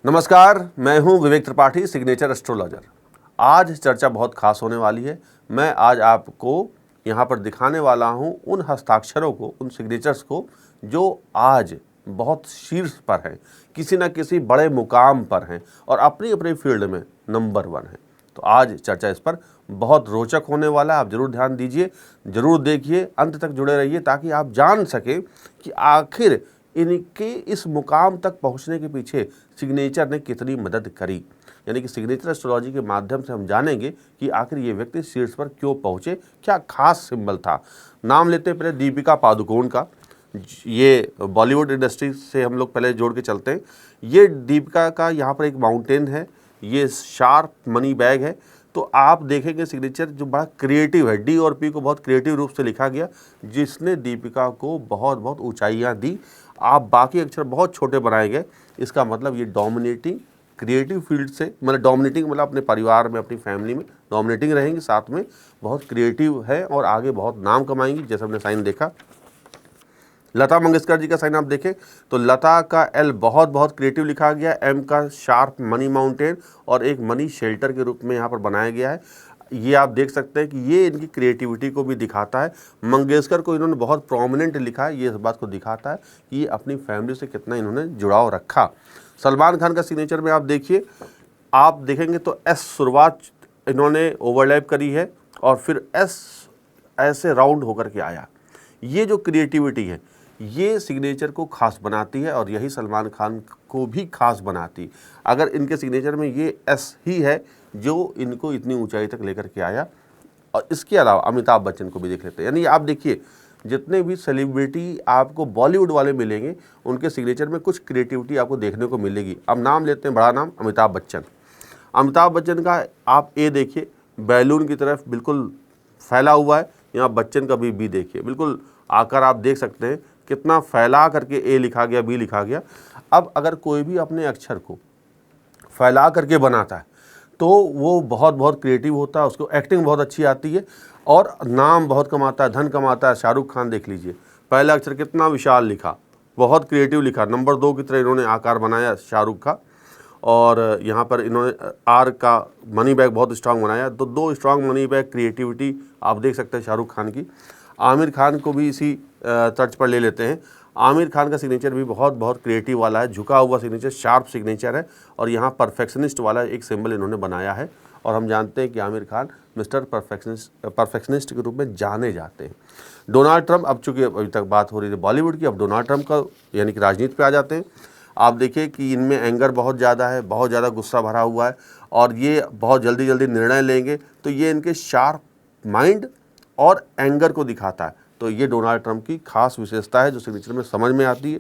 नमस्कार, मैं हूं विवेक त्रिपाठी, सिग्नेचर एस्ट्रोलॉजर। आज चर्चा बहुत खास होने वाली है। मैं आज आपको यहां पर दिखाने वाला हूं उन हस्ताक्षरों को, उन सिग्नेचर्स को जो आज बहुत शीर्ष पर हैं, किसी न किसी बड़े मुकाम पर हैं और अपनी अपनी फील्ड में नंबर 1 हैं। तो आज चर्चा इस पर बहुत रोचक होने वाला है। आप जरूर ध्यान दीजिए, जरूर देखिए, अंत तक जुड़े रहिए ताकि आप जान सकें कि आखिर इनके इस मुकाम तक पहुंचने के पीछे सिग्नेचर ने कितनी मदद करी। यानी कि सिग्नेचर एस्ट्रोलॉजी के माध्यम से हम जानेंगे कि आखिर ये व्यक्ति शीर्ष पर क्यों पहुंचे, क्या खास सिंबल था। नाम लेते हैं पहले दीपिका पादुकोण का। ये बॉलीवुड इंडस्ट्री से हम लोग पहले जोड़ के चलते हैं। ये दीपिका का यहाँ पर एक माउंटेन है, ये शार्प मनी बैग है। तो आप देखेंगे सिग्नेचर जो बड़ा क्रिएटिव है, डी और पी को बहुत क्रिएटिव रूप से लिखा गया, जिसने दीपिका को बहुत बहुत ऊंचाइयां दी। आप बाकी अक्षर बहुत छोटे बनाए गए। इसका मतलब ये डोमिनेटिंग क्रिएटिव फील्ड से, मतलब डोमिनेटिंग मतलब अपने परिवार में, अपनी फैमिली में डोमिनेटिंग रहेंगी, साथ में बहुत क्रिएटिव है और आगे बहुत नाम कमाएंगी। जैसे हमने साइन देखा लता मंगेशकर जी का साइन आप देखें तो लता का एल बहुत बहुत क्रिएटिव लिखा गया, एम का शार्प मनी माउंटेन और एक मनी शेल्टर के रूप में यहाँ पर बनाया गया है। ये आप देख सकते हैं कि ये इनकी क्रिएटिविटी को भी दिखाता है। मंगेशकर को इन्होंने बहुत प्रोमिनेंट लिखा है, ये इस बात को दिखाता है कि ये अपनी फैमिली से कितना इन्होंने जुड़ाव रखा। सलमान खान का सिग्नेचर में आप देखिए, आप देखेंगे तो एस शुरुआत इन्होंने ओवरलैप करी है और फिर एस ऐसे राउंड होकर के आया। ये जो क्रिएटिविटी है ये सिग्नेचर को खास बनाती है और यही सलमान खान को भी खास बनाती है। अगर इनके सिग्नेचर में ये एस ही है जो इनको इतनी ऊंचाई तक लेकर के आया। और इसके अलावा अमिताभ बच्चन को भी देख लेते हैं। यानी आप देखिए जितने भी सेलिब्रिटी आपको बॉलीवुड वाले मिलेंगे उनके सिग्नेचर में कुछ क्रिएटिविटी आपको देखने को मिलेगी। अब नाम लेते हैं, बड़ा नाम अमिताभ बच्चन। अमिताभ बच्चन का आप ए देखिए, बैलून की तरफ बिल्कुल फैला हुआ है। यहाँ बच्चन का भी देखिए, बिल्कुल आकर आप देख सकते हैं कितना फैला करके ए लिखा गया, बी लिखा गया। अब अगर कोई भी अपने अक्षर को फैला करके बनाता है तो वो बहुत बहुत क्रिएटिव होता है, उसको एक्टिंग बहुत अच्छी आती है और नाम बहुत कमाता है, धन कमाता है। शाहरुख खान देख लीजिए, पहला अक्षर कितना विशाल लिखा, बहुत क्रिएटिव लिखा, नंबर 2 की तरह इन्होंने आकार बनाया शाहरुख का। और यहाँ पर इन्होंने आर का मनी बैग बहुत स्ट्रांग बनाया। तो 2 स्ट्रांग मनी बैग क्रिएटिविटी आप देख सकते हैं शाहरुख खान की। आमिर खान को भी इसी तर्ज पर ले लेते हैं। आमिर खान का सिग्नेचर भी बहुत बहुत क्रिएटिव वाला है, झुका हुआ सिग्नेचर, शार्प सिग्नेचर है और यहाँ परफेक्शनिस्ट वाला एक सिंबल इन्होंने बनाया है। और हम जानते हैं कि आमिर खान मिस्टर परफेक्शनिस्ट के रूप में जाने जाते हैं। डोनाल्ड ट्रंप, अब चूंकि अभी तक बात हो रही थी बॉलीवुड की, अब डोनाल्ड ट्रंप का यानी कि राजनीति पे आ जाते हैं। आप देखिए कि इनमें एंगर बहुत ज़्यादा है, बहुत ज़्यादा गुस्सा भरा हुआ है और ये बहुत जल्दी जल्दी निर्णय लेंगे। तो ये इनके शार्प माइंड और एंगर को दिखाता है। तो ये डोनाल्ड ट्रंप की खास विशेषता है जो सिग्नेचर में समझ में आती है।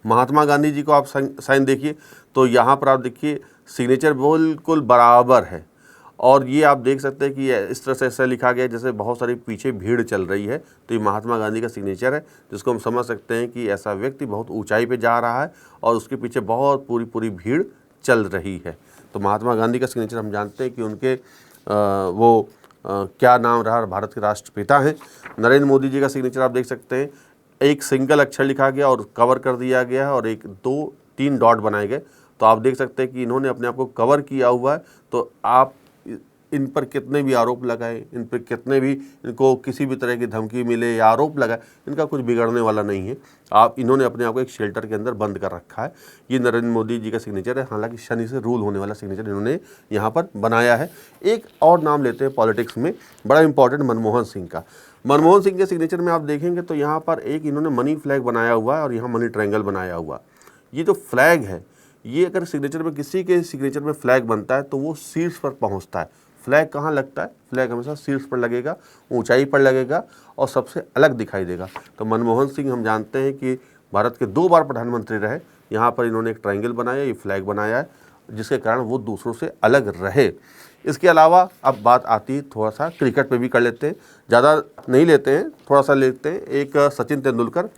महात्मा गांधी जी को आप साइन देखिए तो यहाँ पर आप देखिए सिग्नेचर बिल्कुल बराबर है और ये आप देख सकते हैं कि इस तरह से ऐसा लिखा गया है जैसे बहुत सारी पीछे भीड़ चल रही है। तो ये महात्मा गांधी का सिग्नेचर है जिसको हम समझ सकते हैं कि ऐसा व्यक्ति बहुत ऊंचाई पे जा रहा है और उसके पीछे बहुत पूरी भीड़ चल रही है। तो महात्मा गांधी का सिग्नेचर हम जानते हैं कि उनके क्या नाम रहा, भारत के राष्ट्रपिता हैं। नरेंद्र मोदी जी का सिग्नेचर आप देख सकते हैं, एक सिंगल अक्षर लिखा गया और कवर कर दिया गया है और 1 2 3 डॉट बनाए गए। तो आप देख सकते हैं कि इन्होंने अपने आप को कवर किया हुआ है। तो आप इन पर कितने भी आरोप लगाए, इन पर कितने भी इनको किसी भी तरह की धमकी मिले या आरोप लगाए, इनका कुछ बिगड़ने वाला नहीं है। आप इन्होंने अपने आप को एक शेल्टर के अंदर बंद कर रखा है। ये नरेंद्र मोदी जी का सिग्नेचर है, हालांकि शनि से रूल होने वाला सिग्नेचर इन्होंने यहाँ पर बनाया है। एक और नाम लेते हैं पॉलिटिक्स में, बड़ा इंपॉर्टेंट, मनमोहन सिंह का। मनमोहन सिंह के सिग्नेचर में आप देखेंगे तो यहाँ पर एक इन्होंने मनी फ्लैग बनाया हुआ है और यहाँ मनी ट्रायंगल बनाया हुआ। ये जो फ्लैग है, ये अगर सिग्नेचर में किसी के सिग्नेचर में फ्लैग बनता है तो वो शीर्ष पर पहुँचता है। फ्लैग कहाँ लगता है? फ्लैग हमेशा शीर्ष पर लगेगा, ऊंचाई पर लगेगा और सबसे अलग दिखाई देगा। तो मनमोहन सिंह हम जानते हैं कि भारत के 2 बार प्रधानमंत्री रहे। यहाँ पर इन्होंने एक ट्रायंगल बनाया, ये फ्लैग बनाया है जिसके कारण वो दूसरों से अलग रहे। इसके अलावा अब बात आती है थोड़ा सा क्रिकेट पे भी कर लेते हैं, ज़्यादा नहीं लेते हैं, थोड़ा सा लेते हैं। एक सचिन तेंदुलकर,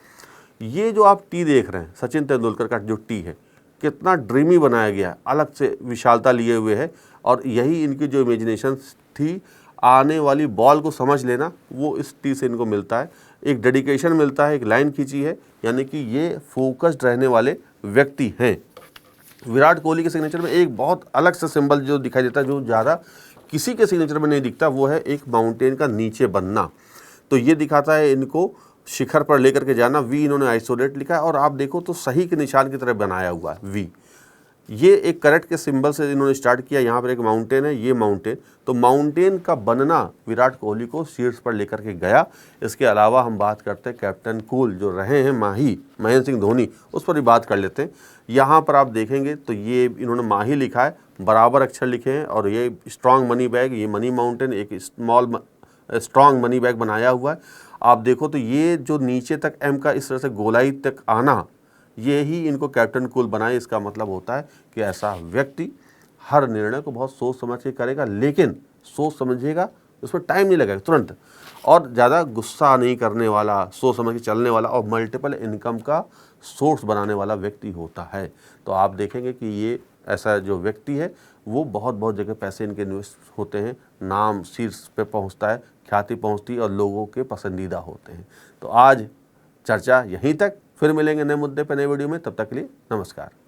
ये जो आप टी देख रहे हैं सचिन तेंदुलकर का जो टी है कितना ड्रीमी बनाया गया है, अलग से विशालता लिए हुए है और यही इनकी जो इमेजिनेशन थी, आने वाली बॉल को समझ लेना, वो इस टी से इनको मिलता है। एक डेडिकेशन मिलता है, एक लाइन खींची है, यानी कि ये फोकस्ड रहने वाले व्यक्ति हैं। विराट कोहली के सिग्नेचर में एक बहुत अलग सा सिंबल जो दिखाई देता है, जो ज़्यादा किसी के सिग्नेचर में नहीं दिखता, वो है एक माउंटेन का नीचे बनना। तो ये दिखाता है इनको शिखर पर लेकर के जाना। वी इन्होंने आइसोलेट लिखा है और आप देखो तो सही के निशान की तरह बनाया हुआ है वी। ये एक करेक्ट के सिंबल से इन्होंने स्टार्ट किया। यहाँ पर एक माउंटेन है, ये माउंटेन, तो माउंटेन का बनना विराट कोहली को शीर्ष पर लेकर के गया। इसके अलावा हम बात करते हैं कैप्टन कूल जो रहे हैं माही, महेंद्र सिंह धोनी, उस पर भी बात कर लेते हैं। यहाँ पर आप देखेंगे तो ये इन्होंने माही लिखा है, बराबर अक्षर लिखे हैं, और ये स्ट्रॉन्ग मनी बैग, ये मनी माउंटेन, एक स्मॉल स्ट्रॉन्ग मनी बैग बनाया हुआ है। आप देखो तो ये जो नीचे तक एम का इस तरह से गोलाई तक आना, ये ही इनको कैप्टन कूल बनाए। इसका मतलब होता है कि ऐसा व्यक्ति हर निर्णय को बहुत सोच समझ के करेगा, लेकिन सोच समझेगा, उस पर टाइम नहीं लगेगा तुरंत, और ज़्यादा गुस्सा नहीं करने वाला, सोच समझ के चलने वाला, और मल्टीपल इनकम का सोर्स बनाने वाला व्यक्ति होता है। तो आप देखेंगे कि ये ऐसा जो व्यक्ति है वो बहुत जगह पैसे इनके इन्वेस्ट होते हैं, नाम शीर्ष पे पहुंचता है, ख्याति पहुंचती है, और लोगों के पसंदीदा होते हैं। तो आज चर्चा यहीं तक, फिर मिलेंगे नए मुद्दे पर नए वीडियो में। तब तक के लिए नमस्कार।